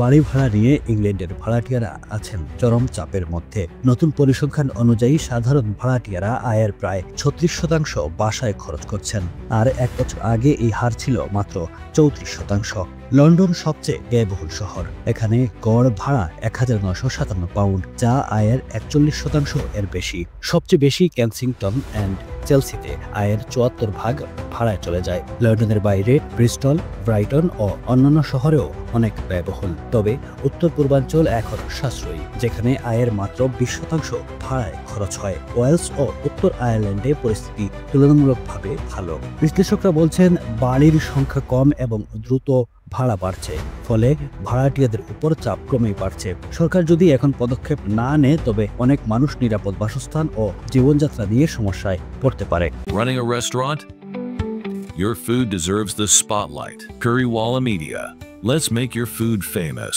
বাড়ি ভাড়া নিয়ে ইংল্যান্ডের ভাড়াটিয়ারা আছেন চরম চাপের মধ্যে। নতুন পরিসংখ্যান অনুযায়ী সাধারণ ভাড়াটিয়ারা আয়ের প্রায় 36% বাসায় খরচ করছেন, আর 1 বছর আগে এই হার ছিল মাত্র 34%। লন্ডন সবচেয়ে ব্যয়বহুল শহর। এখানে গড় ভাড়া 1957 পাউন্ড, যা আয়ের 41% এর বেশি। সবচেয়ে বেশি কেনসিংটন অ্যান্ড চেলসিতে আয়ের 74% ভাড়ায় চলে যায়। লন্ডনের বাইরে ব্রিস্টল, ব্রাইটন ও অন্যান্য শহরেও অনেক ব্যয়বহুল। তবে উত্তর পূর্বাঞ্চল এখন সাশ্রয়ী, যেখানে আয়ের মাত্র 20% ভাড়ায় খরচ হয়। ওয়েলস ও উত্তর আয়ারল্যান্ডে পরিস্থিতি তুলনামূলকভাবে ভালো। বিশ্লেষকরা বলছেন, বাড়ির সংখ্যা কম এবং দ্রুত ভাড়া বাড়ছে, ফলে ভাড়াটিয়াদের উপর চাপ ক্রমেই বাড়ছে। সরকার যদি এখন পদক্ষেপ না নেয়, তবে অনেক মানুষ নিরাপদ বাসস্থান ও জীবনযাত্রা নিয়ে সমস্যায় পড়তে পারে। Running a restaurant? Your food deserves the spotlight. Currywalla Media. Let's make your food famous.